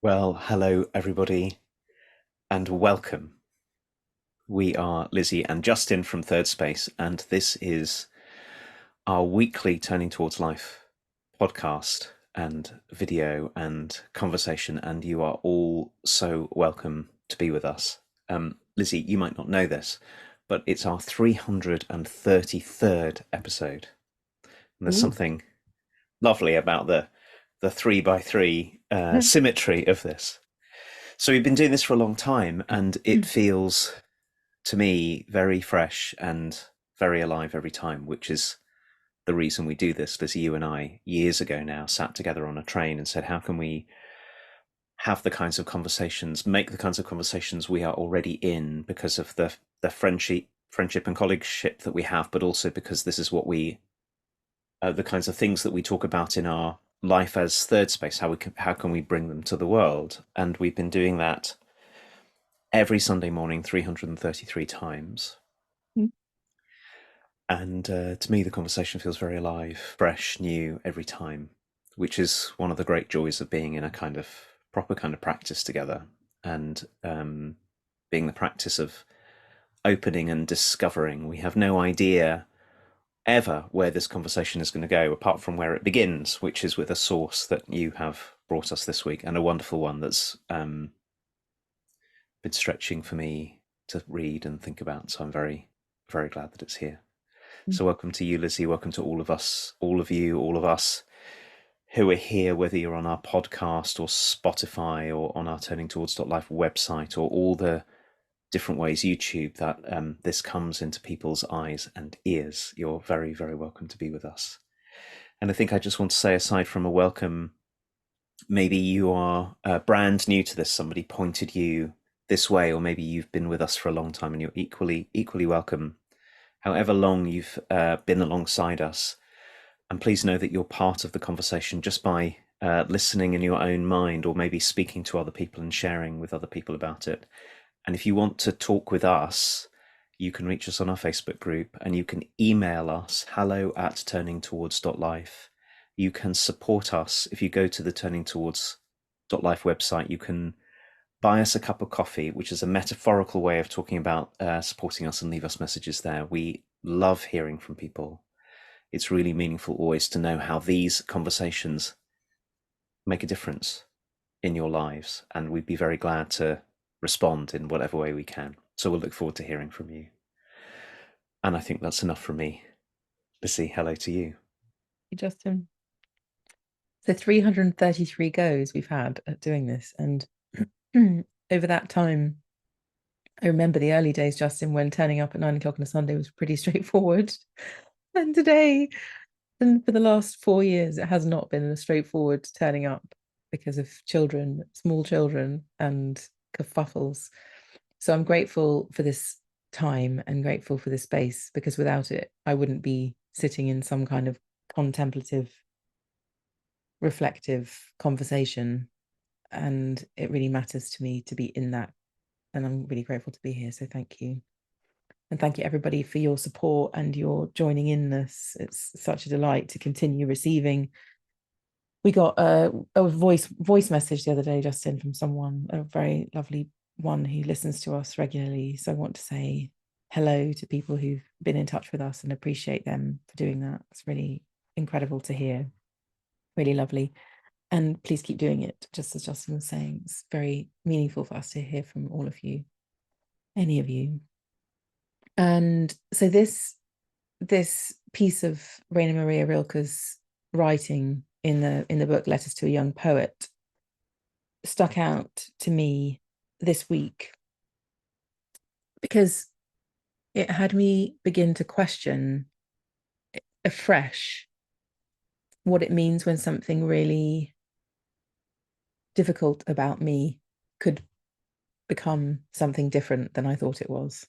Well, hello everybody and welcome. We are Lizzie and Justin from Thirdspace, and this is our weekly Turning Towards Life podcast and video and conversation, and you are all so welcome to be with us. Lizzie, you might not know this, but it's our 333rd episode. And there's Ooh. something lovely about the three by three symmetry of this. So we've been doing this for a long time, and it feels to me very fresh and very alive every time, which is the reason we do this. Lizzie, you and I, years ago now, sat together on a train and said, how can we have the kinds of conversations, make the kinds of conversations we are already in because of the friendship and colleagueship that we have, but also because this is what we the kinds of things that we talk about in our life as Thirdspace. How can we bring them to the world? And we've been doing that every Sunday morning 333 times. And to me, the conversation feels very alive, fresh, new every time, which is one of the great joys of being in a kind of proper kind of practice together, and being the practice of opening and discovering. We have no idea ever where this conversation is going to go, apart from where it begins, which is with a source that you have brought us this week, and a wonderful one that's been stretching for me to read and think about. So I'm very, very glad that it's here. So welcome to you, Lizzie. Welcome to all of us, all of you, all of us who are here, whether you're on our podcast or Spotify or on our Turning Towards Life website, or all the different ways, YouTube, that this comes into people's eyes and ears. You're very, very welcome to be with us. And I think I just want to say, aside from a welcome, maybe you are brand new to this, somebody pointed you this way, or maybe you've been with us for a long time and you're equally welcome however long you've been alongside us. And please know that you're part of the conversation just by listening in your own mind, or maybe speaking to other people and sharing with other people about it. And if you want to talk with us, you can reach us on our Facebook group, and you can email us hello@turningtowards.life. You can support us if you go to the Turning Towards.life website. You can buy us a cup of coffee, which is a metaphorical way of talking about supporting us, and leave us messages there. We love hearing from people. It's really meaningful always to know how these conversations make a difference in your lives, and we'd be very glad to respond in whatever way we can. So we'll look forward to hearing from you. And I think that's enough from me. Lizzie, hello to you. Hey, Justin. So 333 goes we've had at doing this. And over that time, I remember the early days, Justin, when turning up at 9 o'clock on a Sunday was pretty straightforward. And today, and for the last 4 years, it has not been a straightforward turning up because of children, small children, and kerfuffles. So I'm grateful for this time and grateful for this space, because without it, I wouldn't be sitting in some kind of contemplative, reflective conversation. And it really matters to me to be in that. And I'm really grateful to be here. So thank you. And thank you, everybody, for your support and your joining in this. It's such a delight to continue receiving. We got a voice message the other day, Justin, from someone, a very lovely one who listens to us regularly. So I want to say hello to people who've been in touch with us and appreciate them for doing that. It's really incredible to hear. Really lovely. And please keep doing it, just as Justin was saying. It's very meaningful for us to hear from all of you, any of you. And so this piece of Rainer Maria Rilke's writing in the book Letters to a Young Poet stuck out to me this week because it had me begin to question afresh what it means when something really difficult about me could become something different than I thought it was.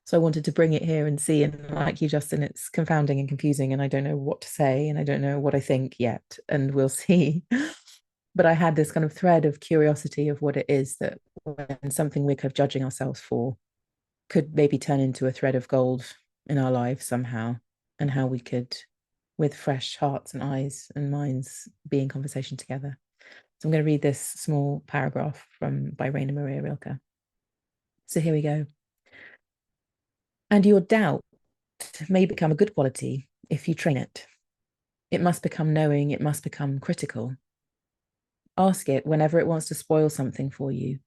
So I wanted to bring it here and see. And like you, Justin, it's confounding and confusing, and I don't know what to say, and I don't know what I think yet, and we'll see. But I had this kind of thread of curiosity of what it is that when something we're kind of judging ourselves for could maybe turn into a thread of gold in our lives somehow, and how we could, with fresh hearts and eyes and minds, be in conversation together. So I'm going to read this small paragraph by Rainer Maria Rilke. So here we go. And your doubt may become a good quality if you train it. It must become knowing, it must become critical. Ask it whenever it wants to spoil something for you,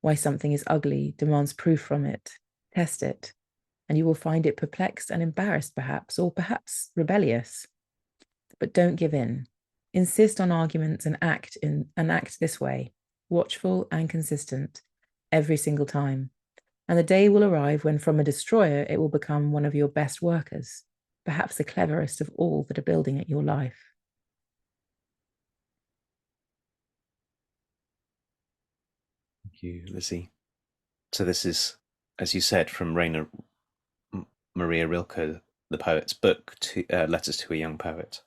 why something is ugly, demands proof from it. Test it, and you will find it perplexed and embarrassed, perhaps, or perhaps rebellious. But don't give in. Insist on arguments and act this way, watchful and consistent, every single time. And the day will arrive when from a destroyer it will become one of your best workers, perhaps the cleverest of all that are building at your life. Thank you, Lizzie. So this is, as you said, from Rainer Maria Rilke, the poet's book, Letters to a Young Poet.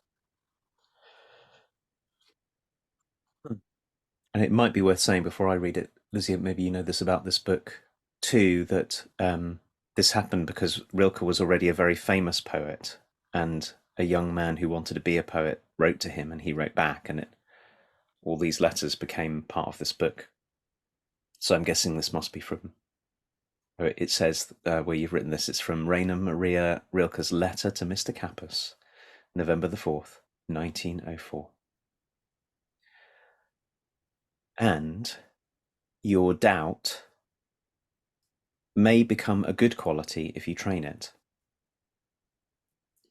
And it might be worth saying before I read it, Lizzie, maybe you know this about this book too, that this happened because Rilke was already a very famous poet, and a young man who wanted to be a poet wrote to him, and he wrote back, and all these letters became part of this book. So I'm guessing this must be from. It says where you've written this, it's from Rainer Maria Rilke's letter to Mr. Kappas, November the 4th, 1904. And your doubt may become a good quality if you train it.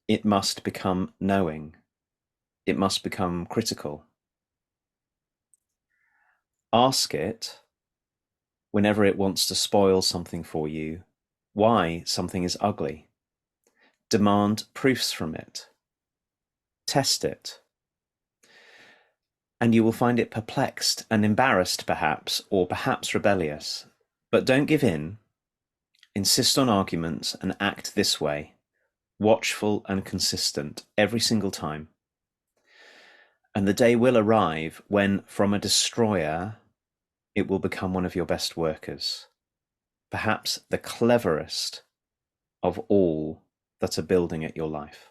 It must become knowing. It must become critical. Ask it whenever it wants to spoil something for you, why something is ugly. Demand proofs from it. Test it. And you will find it perplexed and embarrassed, perhaps, or perhaps rebellious. But don't give in. Insist on arguments and act this way, watchful and consistent every single time. And the day will arrive when, from a destroyer, it will become one of your best workers, perhaps the cleverest of all that are building at your life.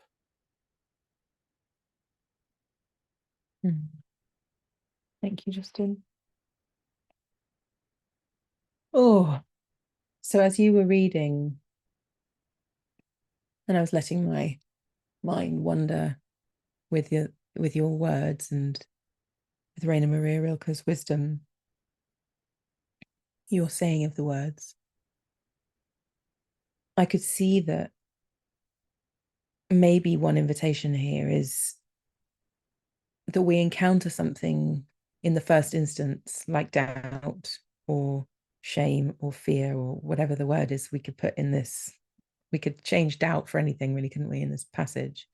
Thank you, Justin. Oh, so as you were reading, and I was letting my mind wander with your words and with Rainer Maria Rilke's wisdom, your saying of the words, I could see that maybe one invitation here is that we encounter something in the first instance, like doubt or shame or fear or whatever the word is we could put in this. We could change doubt for anything, really, couldn't we, in this passage?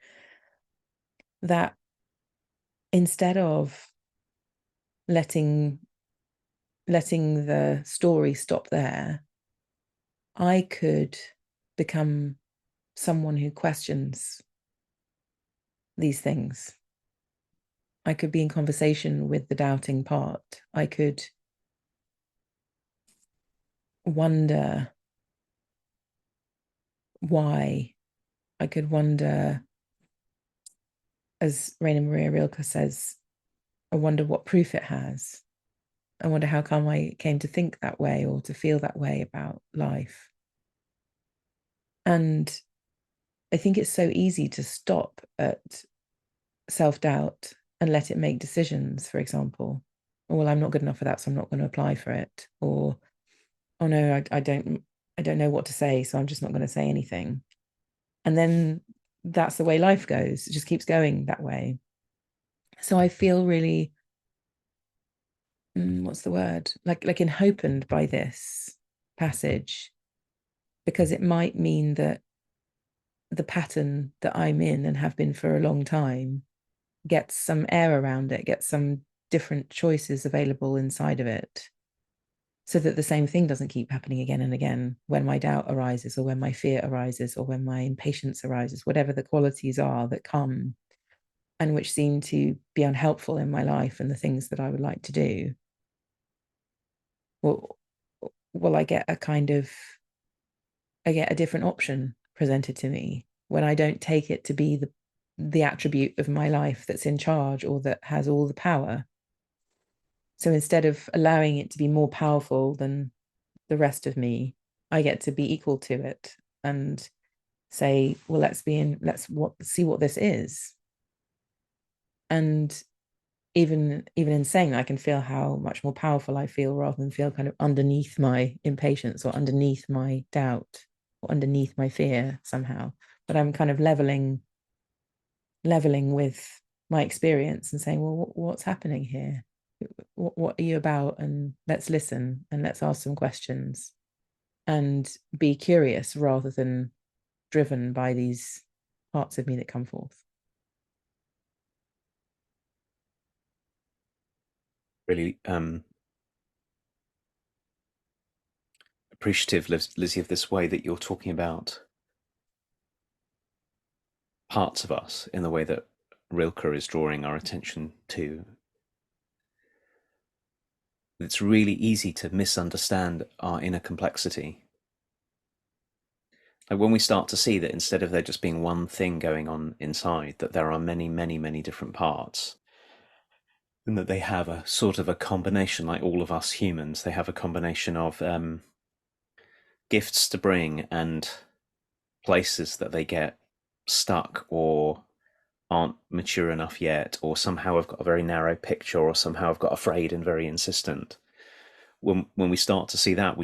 That instead of letting the story stop there, I could become someone who questions these things. I could be in conversation with the doubting part. I could wonder why. I could wonder, as Rainer Maria Rilke says, I wonder what proof it has. I wonder how come I came to think that way or to feel that way about life. And I think it's so easy to stop at self-doubt and let it make decisions, for example. Or, well, I'm not good enough for that, so I'm not going to apply for it. Or, oh no, I don't know what to say, so I'm just not going to say anything. And then that's the way life goes. It just keeps going that way. So I feel really, what's the word? Like enhopened by this passage, because it might mean that the pattern that I'm in and have been for a long time gets some air around it, gets some different choices available inside of it, so that the same thing doesn't keep happening again and again when my doubt arises, or when my fear arises, or when my impatience arises, whatever the qualities are that come and which seem to be unhelpful in my life and the things that I would like to do. Well, I get a different option presented to me when I don't take it to be the attribute of my life that's in charge or that has all the power. So instead of allowing it to be more powerful than the rest of me, I get to be equal to it and say, well, let's see what this is. And even in saying that, I can feel how much more powerful I feel rather than feel kind of underneath my impatience or underneath my doubt or underneath my fear somehow. But I'm kind of leveling with my experience and saying, well, what's happening here? What are you about? And let's listen and let's ask some questions and be curious rather than driven by these parts of me that come forth. Really appreciative, Lizzie, of this way that you're talking about parts of us in the way that Rilke is drawing our attention to. It's really easy to misunderstand our inner complexity. Like when we start to see that instead of there just being one thing going on inside, that there are many, many, many different parts, and that they have a sort of a combination, like all of us humans, they have a combination of gifts to bring and places that they get stuck or aren't mature enough yet, or somehow have got a very narrow picture, or somehow have got afraid and very insistent. When we start to see that,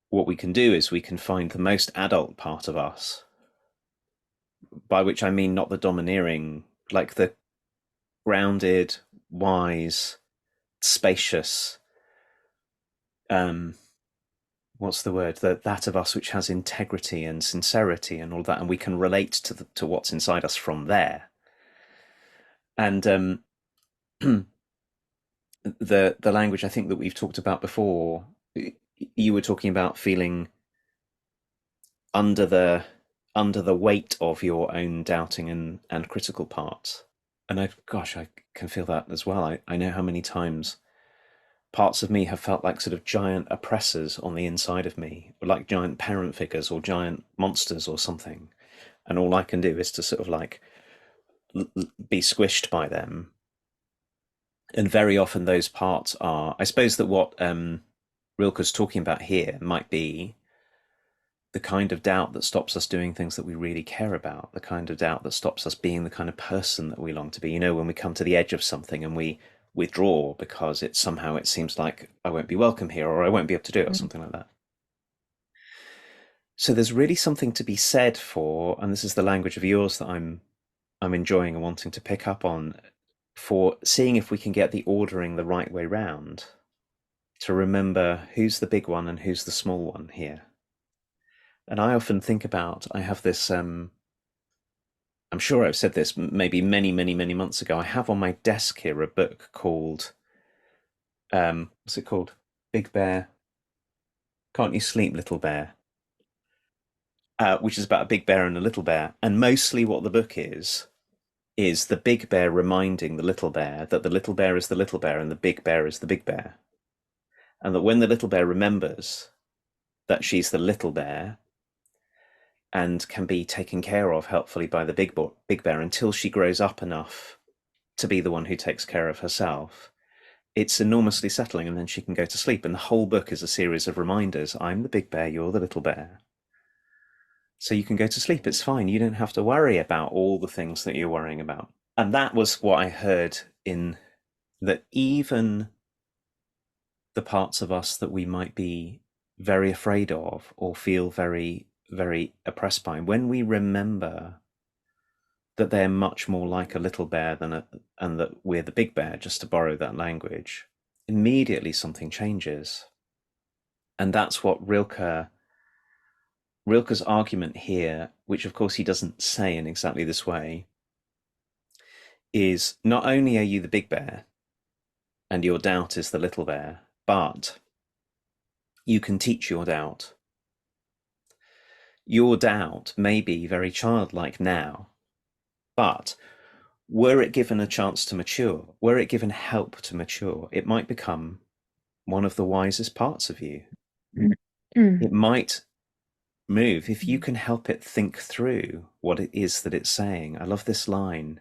what we can do is we can find the most adult part of us, by which I mean not the domineering, like the grounded, wise, spacious, what's the word, that of us which has integrity and sincerity and all that, and we can relate to what's inside us from there. And the language I think that we've talked about before, you were talking about feeling under the weight of your own doubting and critical parts. And I can feel that as well. I know how many times parts of me have felt like sort of giant oppressors on the inside of me, or like giant parent figures or giant monsters or something. And all I can do is to sort of like be squished by them. And very often those parts are, I suppose that what Rilke's talking about here might be the kind of doubt that stops us doing things that we really care about, the kind of doubt that stops us being the kind of person that we long to be. You know, when we come to the edge of something and we withdraw because it seems like I won't be welcome here, or I won't be able to do it, or something like that. So there's really something to be said for, and this is the language of yours that I'm enjoying and wanting to pick up on, for seeing if we can get the ordering the right way round, to remember who's the big one and who's the small one here. And I often think about, I have this, I'm sure I've said this maybe many, many, many months ago. I have on my desk here a book called, what's it called? Big Bear, Can't You Sleep, Little Bear? Which is about a big bear and a little bear. And mostly what the book is the big bear reminding the little bear that the little bear is the little bear and the big bear is the big bear. And that when the little bear remembers that she's the little bear, and can be taken care of helpfully by the big bear until she grows up enough to be the one who takes care of herself, it's enormously settling, and then she can go to sleep. And the whole book is a series of reminders. I'm the big bear, you're the little bear. So you can go to sleep, it's fine. You don't have to worry about all the things that you're worrying about. And that was what I heard in that even the parts of us that we might be very afraid of or feel very, very oppressed by, when we remember that they're much more like a little bear and that we're the big bear, just to borrow that language, immediately something changes. And that's what Rilke's argument here, which of course he doesn't say in exactly this way, is not only are you the big bear and your doubt is the little bear, but you can teach your doubt. Your doubt may be very childlike now, but were it given a chance to mature, were it given help to mature, it might become one of the wisest parts of you. It might move if you can help it think through what it is that it's saying. I love this line.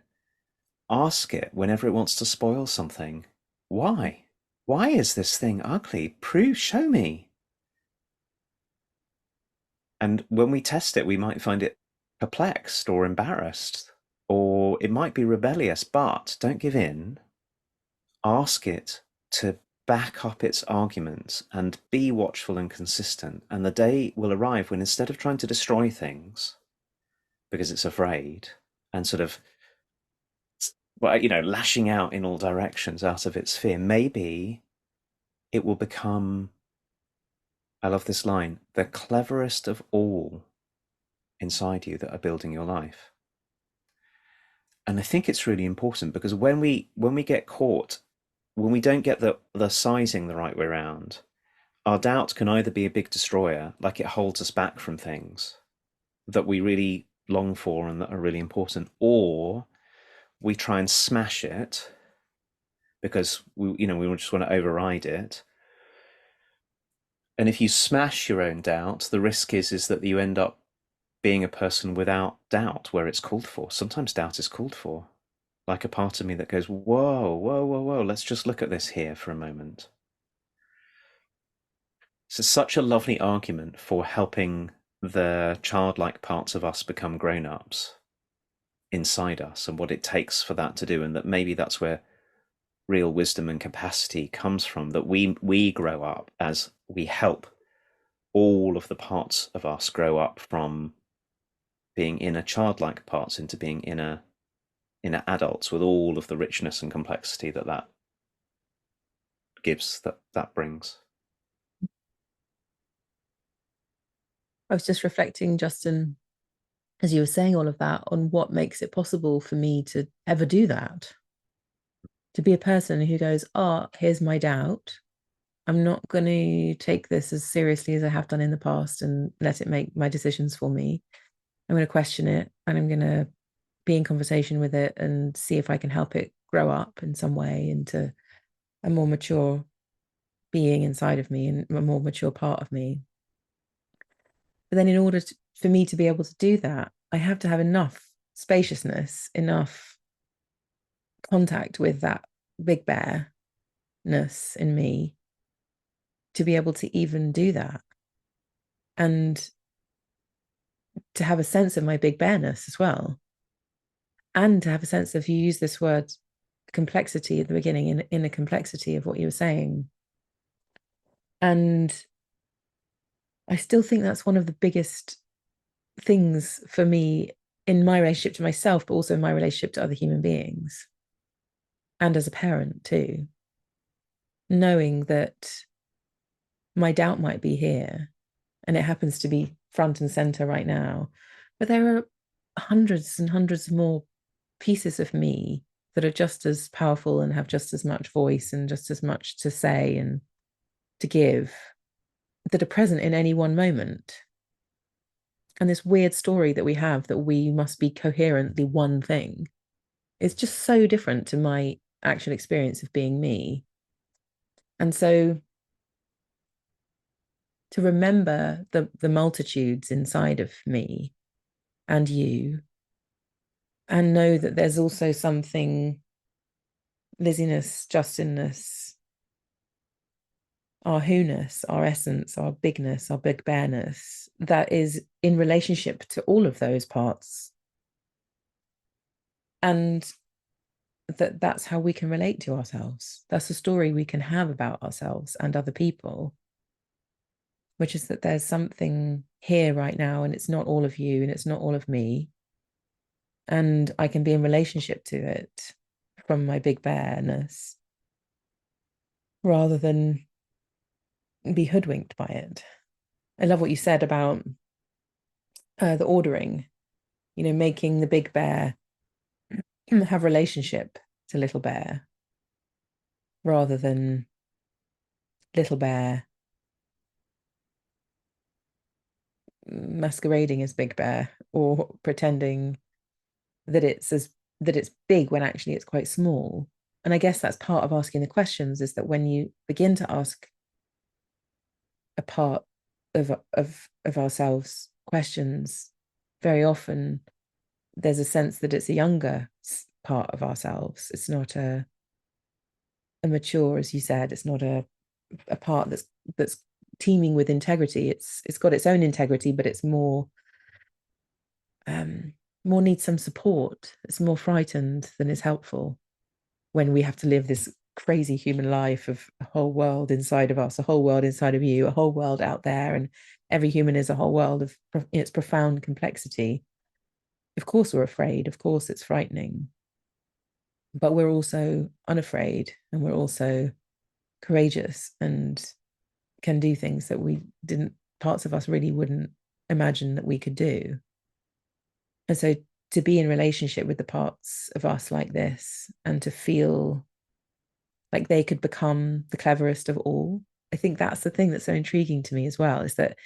ask it whenever it wants to spoil something. Why? Why is this thing ugly? Prove, show me. And when we test it, we might find it perplexed or embarrassed, or it might be rebellious, but don't give in. Ask it to back up its arguments and be watchful and consistent. And the day will arrive when, instead of trying to destroy things because it's afraid and sort of, well, lashing out in all directions out of its fear, maybe it will become, I love this line, the cleverest of all inside you that are building your life. And I think it's really important, because when we get caught, when we don't get the sizing the right way around, our doubt can either be a big destroyer, like it holds us back from things that we really long for and that are really important, or we try and smash it because we just want to override it. And if you smash your own doubt, the risk is that you end up being a person without doubt where it's called for. Sometimes doubt is called for, like a part of me that goes, whoa, whoa, whoa, whoa, let's just look at this here for a moment. So such a lovely argument for helping the childlike parts of us become grown-ups inside us, and what it takes for that to do, and that maybe that's where real wisdom and capacity comes from, that we grow up as we help all of the parts of us grow up from being inner childlike parts into being inner adults, with all of the richness and complexity that gives, that brings. I was just reflecting, Justin, as you were saying all of that, on what makes it possible for me to ever do that. To be a person who goes, oh, here's my doubt. I'm not going to take this as seriously as I have done in the past and let it make my decisions for me. I'm going to question it, and I'm going to be in conversation with it and see if I can help it grow up in some way into a more mature being inside of me and a more mature part of me. But then in order for me to be able to do that, I have to have enough spaciousness, enough contact with that big bearness in me to be able to even do that, and to have a sense of my big bearness as well, and to have a sense of, you use this word complexity at the beginning, in the complexity of what you were saying. And I still think that's one of the biggest things for me in my relationship to myself, but also in my relationship to other human beings, and as a parent too, knowing that my doubt might be here and it happens to be front and center right now, but there are hundreds and hundreds of more pieces of me that are just as powerful and have just as much voice and just as much to say and to give, that are present in any one moment. And this weird story that we have, that we must be coherently one thing, is just so different to my actual experience of being me. And so to remember the multitudes inside of me and you, and know that there's also something, Lizziness, Justinness, our who-ness, our essence, our bigness, our big bearness, that is in relationship to all of those parts. And that's how we can relate to ourselves. That's the story we can have about ourselves and other people, which is that there's something here right now, and it's not all of you and it's not all of me. And I can be in relationship to it from my big bearness, rather than be hoodwinked by it. I love what you said about the ordering, making the big bear have relationship to little bear, rather than little bear masquerading as big bear, or pretending that it's big when actually it's quite small. And I guess that's part of asking the questions, is that when you begin to ask a part of ourselves questions, very often there's a sense that it's a younger part of ourselves. It's not a mature, as you said, it's not a part that's teeming with integrity. It's got its own integrity, but it's more more needs some support. It's more frightened than is helpful when we have to live this crazy human life of a whole world inside of us, a whole world inside of you, a whole world out there, and every human is a whole world of its profound complexity. Of course we're afraid, of course it's frightening, but we're also unafraid, and we're also courageous and can do things that we didn't, parts of us really wouldn't imagine that we could do. And so to be in relationship with the parts of us like this and to feel like they could become the cleverest of all, I think that's the thing that's so intriguing to me as well, is that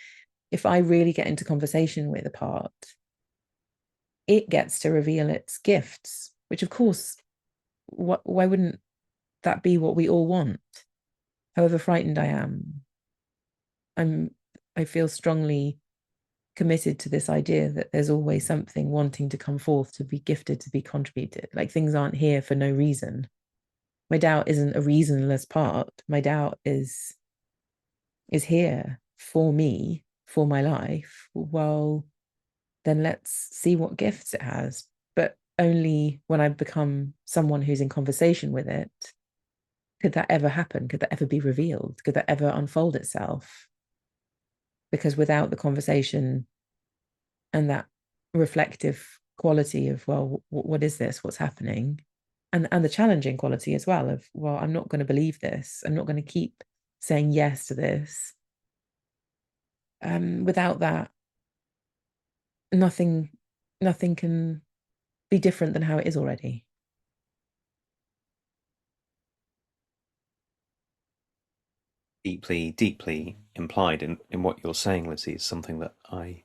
if I really get into conversation with a part, it gets to reveal its gifts, which of course, why wouldn't that be what we all want? However frightened I am, I feel strongly committed to this idea that there's always something wanting to come forth, to be gifted, to be contributed. Like things aren't here for no reason. My doubt isn't a reasonless part. My doubt is here for me, for my life. Well, then let's see what gifts it has. But only when I become someone who's in conversation with it could that ever happen. Could that ever be revealed? Could that ever unfold itself? Because without the conversation and that reflective quality of, well, what is this, what's happening, and the challenging quality as well of, well, I'm not going to believe this, I'm not going to keep saying yes to this, without that, nothing can be different than how it is already. Deeply implied in what you're saying, Lizzie, is something that at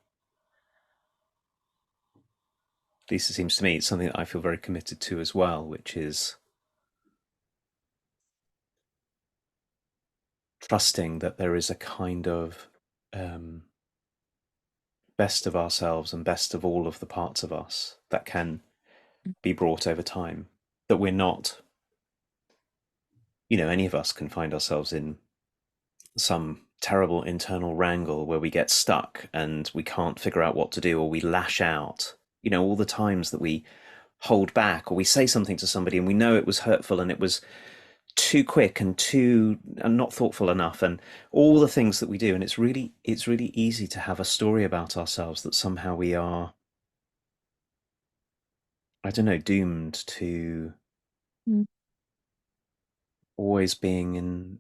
least it seems to me, it's something that I feel very committed to as well, which is trusting that there is a kind of best of ourselves and best of all of the parts of us that can be brought over time. That we're not, any of us can find ourselves in some terrible internal wrangle where we get stuck and we can't figure out what to do, or we lash out. All the times that we hold back, or we say something to somebody and we know it was hurtful and it was too quick and not thoughtful enough, and all the things that we do. And it's really easy to have a story about ourselves that somehow we are, I don't know, doomed to always being in,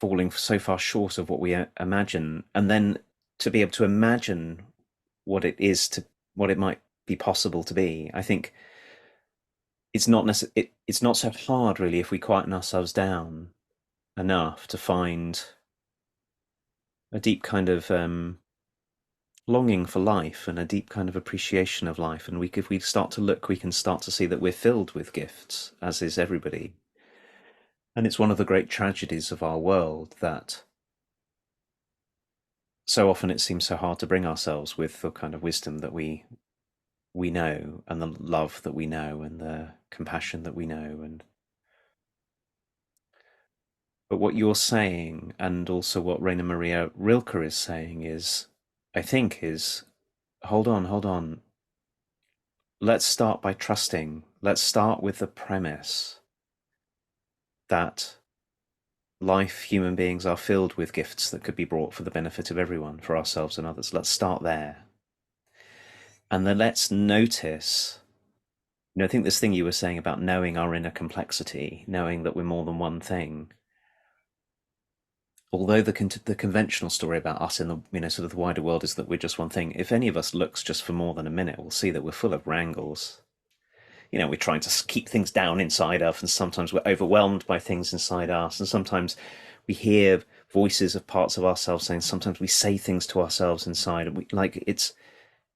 falling so far short of what we imagine, and then to be able to imagine what it is, to what it might be possible to be. I think it's not it's not so hard really if we quieten ourselves down enough to find a deep kind of longing for life and a deep kind of appreciation of life. And if we start to look, we can start to see that we're filled with gifts, as is everybody. And it's one of the great tragedies of our world that so often it seems so hard to bring ourselves with the kind of wisdom that we know, and the love that we know, and the compassion that we know. And but what you're saying, and also what Rainer Maria Rilke is saying, is, I think, is hold on. Let's start by trusting. Let's start with the premise that human beings are filled with gifts that could be brought for the benefit of everyone, for ourselves and others. Let's start there. And then let's notice, I think this thing you were saying about knowing our inner complexity, knowing that we're more than one thing. Although the conventional story about us in the sort of the wider world is that we're just one thing, if any of us looks just for more than a minute, we'll see that we're full of wrangles. We're trying to keep things down inside us, and sometimes we're overwhelmed by things inside us, and sometimes we hear voices of parts of ourselves saying, sometimes we say things to ourselves inside, and it's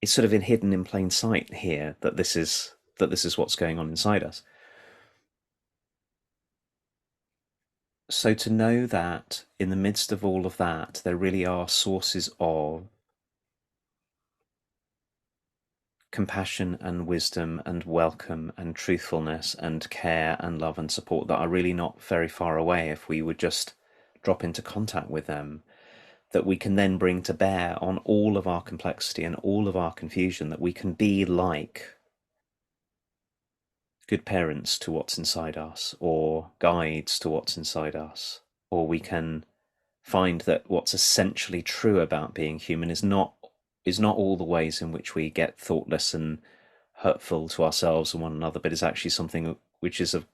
sort of hidden in plain sight here that this is what's going on inside us. So to know that in the midst of all of that, there really are sources of compassion and wisdom and welcome and truthfulness and care and love and support that are really not very far away if we would just drop into contact with them, that we can then bring to bear on all of our complexity and all of our confusion, that we can be like good parents to what's inside us, or guides to what's inside us, or we can find that what's essentially true about being human is not all the ways in which we get thoughtless and hurtful to ourselves and one another, but is actually something which is of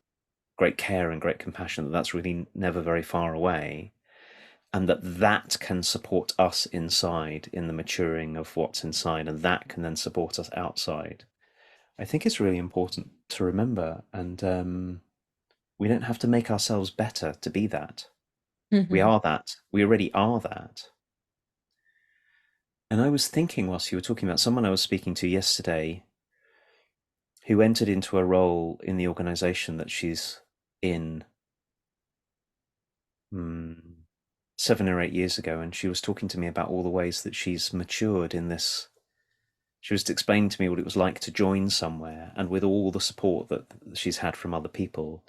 great care and great compassion, that's really never very far away, and that can support us inside in the maturing of what's inside, and that can then support us outside. I think it's really important to remember, and we don't have to make ourselves better to be that. We are that. We already are that. And I was thinking, whilst you were talking, about someone I was speaking to yesterday who entered into a role in the organization that she's in 7 or 8 years ago, and she was talking to me about all the ways that she's matured in this. She was explaining to me what it was like to join somewhere, and with all the support that she's had from other people,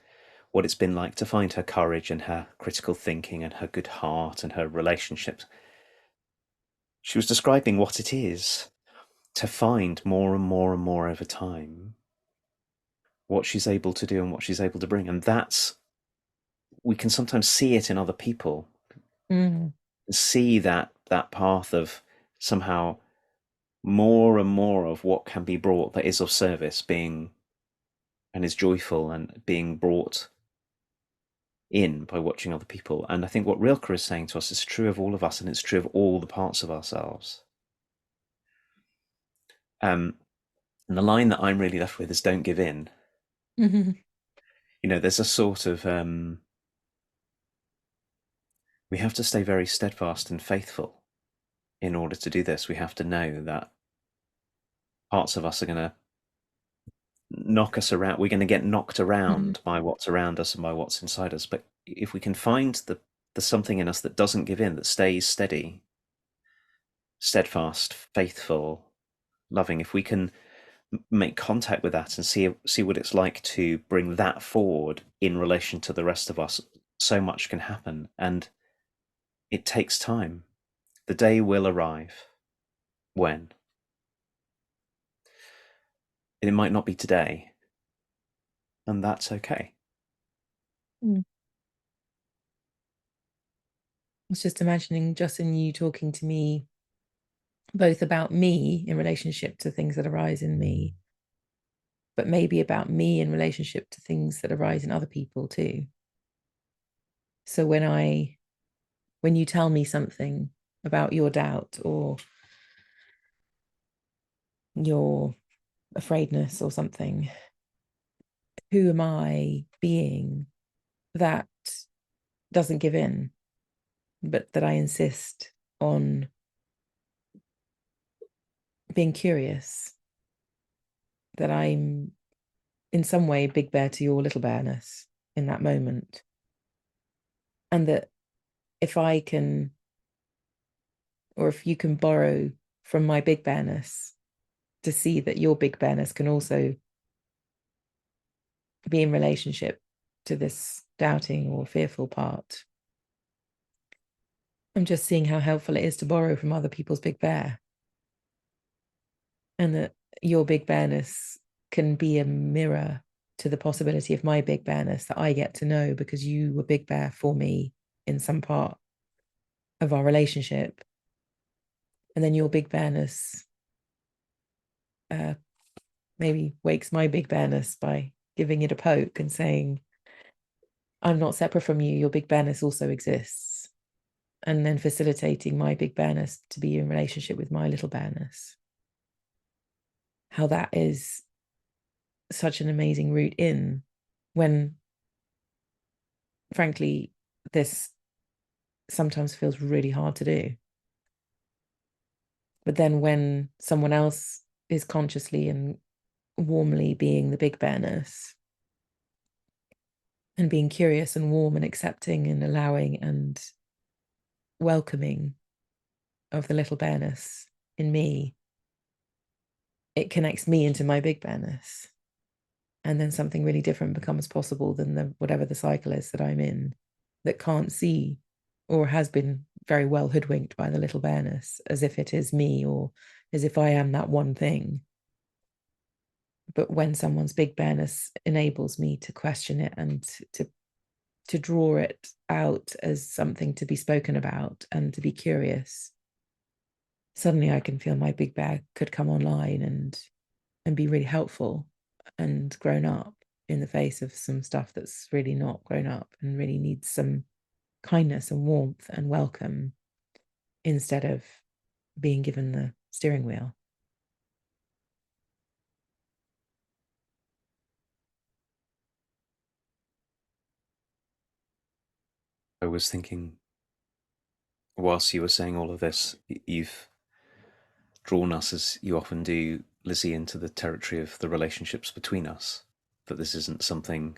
what it's been like to find her courage and her critical thinking and her good heart and her relationships. She was describing what it is to find more and more and more over time what she's able to do and what she's able to bring. And we can sometimes see it in other people, see that path of somehow more and more of what can be brought that is of service being and is joyful and being brought in by watching other people. And I think what Rilke is saying to us is true of all of us, and it's true of all the parts of ourselves. And the line that I'm really left with is don't give in. There's a sort of we have to stay very steadfast and faithful in order to do this. We have to know that parts of us are going to knock us around. We're going to get knocked around by what's around us and by what's inside us. But if we can find the something in us that doesn't give in, that stays steady, steadfast, faithful, loving, if we can make contact with that and see what it's like to bring that forward in relation to the rest of us, so much can happen. And it takes time. The day will arrive when. It might not be today, and that's okay. I was just imagining Justin, you talking to me both about me in relationship to things that arise in me, but maybe about me in relationship to things that arise in other people too. So when you tell me something about your doubt or your afraidness or something, who am I being that doesn't give in, but that I insist on being curious, that I'm in some way big bear to your little bearness in that moment. And that if I can, or if you can borrow from my big bearness to see that your big bearness can also be in relationship to this doubting or fearful part. I'm just seeing how helpful it is to borrow from other people's big bear. And that your big bearness can be a mirror to the possibility of my big bearness that I get to know because you were big bear for me in some part of our relationship. And then your big bearness maybe wakes my big bearness by giving it a poke and saying, I'm not separate from you, your big bearness also exists. And then facilitating my big bearness to be in relationship with my little bearness. How that is such an amazing route in when, frankly, this sometimes feels really hard to do. But then when someone else is consciously and warmly being the big bearness and being curious and warm and accepting and allowing and welcoming of the little bearness in me, it connects me into my big bearness. And then something really different becomes possible than whatever the cycle is that I'm in, that can't see or has been very well hoodwinked by the little bearness, as if it is me or as if I am that one thing. But when someone's big bearness enables me to question it and to draw it out as something to be spoken about and to be curious, suddenly I can feel my big bear could come online and be really helpful and grown up in the face of some stuff that's really not grown up and really needs some kindness and warmth and welcome instead of being given the steering wheel. I was thinking, whilst you were saying all of this, you've drawn us, as you often do, Lizzie, into the territory of the relationships between us. That this isn't something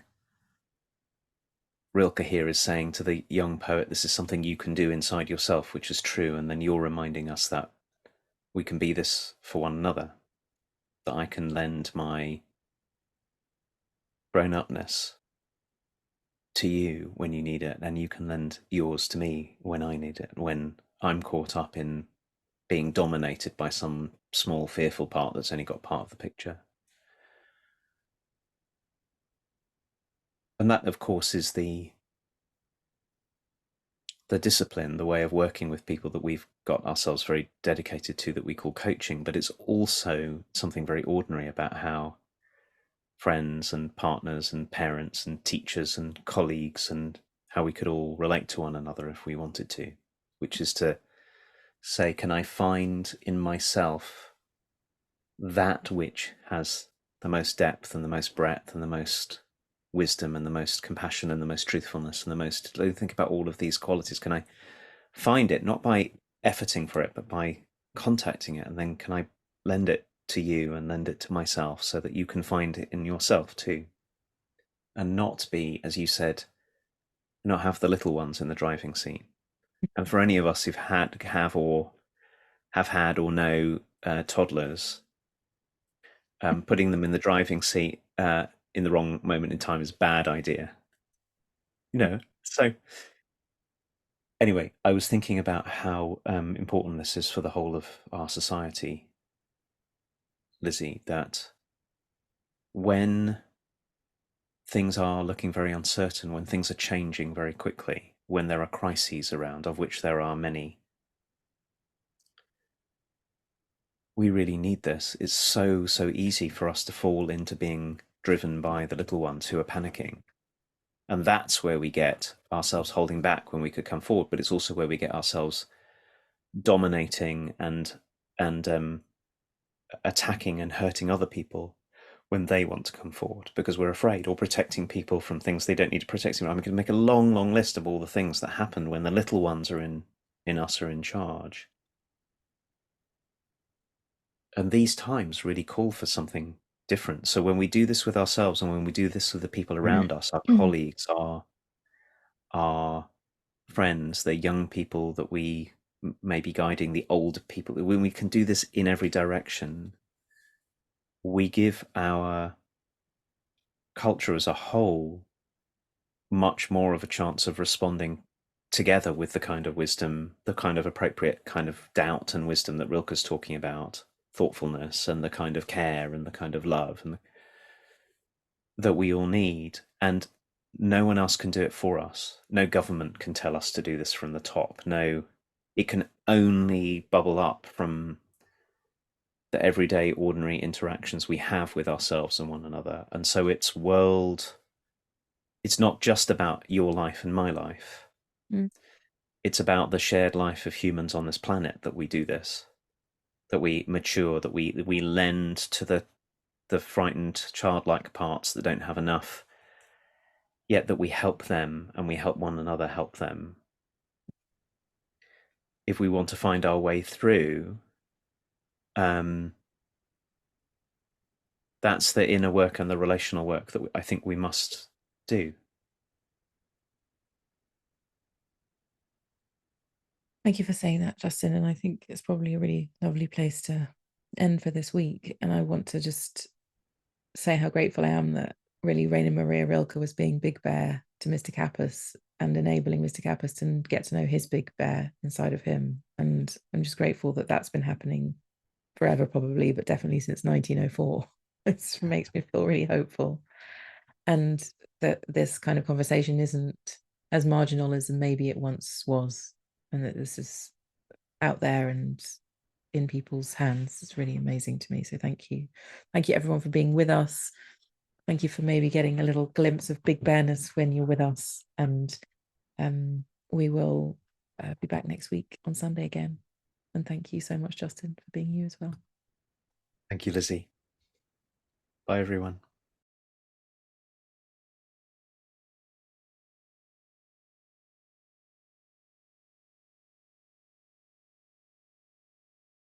Rilke here is saying to the young poet, this is something you can do inside yourself, which is true. And then you're reminding us that we can be this for one another, that I can lend my grown upness to you when you need it, and you can lend yours to me when I need it, when I'm caught up in being dominated by some small fearful part that's only got part of the picture. And that, of course, is the discipline, the way of working with people that we've got ourselves very dedicated to, that we call coaching. But it's also something very ordinary about how friends and partners and parents and teachers and colleagues, and how we could all relate to one another if we wanted to, which is to say, can I find in myself that which has the most depth and the most breadth and the most wisdom and the most compassion and the most truthfulness and the most, think about all of these qualities, can I find it, not by efforting for it, but by contacting it? And then can I lend it to you and lend it to myself so that you can find it in yourself too? And not be, as you said, not have the little ones in the driving seat. And for any of us who've have had or know toddlers, putting them in the driving seat in the wrong moment in time is a bad idea. So anyway, I was thinking about how important this is for the whole of our society, Lizzie, that when things are looking very uncertain, when things are changing very quickly, when there are crises around, of which there are many, we really need this. It's so easy for us to fall into being driven by the little ones who are panicking. And that's where we get ourselves holding back when we could come forward, but it's also where we get ourselves dominating and attacking and hurting other people when they want to come forward because we're afraid, or protecting people from things they don't need to protect. I'm going to make a long list of all the things that happen when the little ones are in us are in charge. And these times really call for something different. So when we do this with ourselves, and when we do this with the people around us, our colleagues, our friends, the young people that we may be guiding, the older people, when we can do this in every direction, we give our culture as a whole much more of a chance of responding together with the kind of wisdom, the kind of appropriate kind of doubt and wisdom that Rilke's talking about, thoughtfulness, and the kind of care and the kind of love and that we all need. And no one else can do it for us. No government can tell us to do this from the top. No, it can only bubble up from the everyday, ordinary interactions we have with ourselves and one another. And so it's not just about your life and my life. It's about the shared life of humans on this planet that we do this, that we mature, that we lend to the frightened childlike parts that don't have enough, yet that we help them and we help one another help them. If we want to find our way through, that's the inner work and the relational work that I think we must do. Thank you for saying that, Justin. And I think it's probably a really lovely place to end for this week. And I want to just say how grateful I am that really Rainer Maria Rilke was being Big Bear to Mr. Kappas and enabling Mr. Kappas to get to know his big bear inside of him. And I'm just grateful that that's been happening forever, probably, but definitely since 1904. It makes me feel really hopeful. And that this kind of conversation isn't as marginal as maybe it once was, and that this is out there and in people's hands. It's really amazing to me. So thank you. Thank you everyone for being with us. Thank you for maybe getting a little glimpse of Big Bearness when you're with us. And we will be back next week on Sunday again. And thank you so much, Justin, for being you as well. Thank you, Lizzie. Bye, everyone.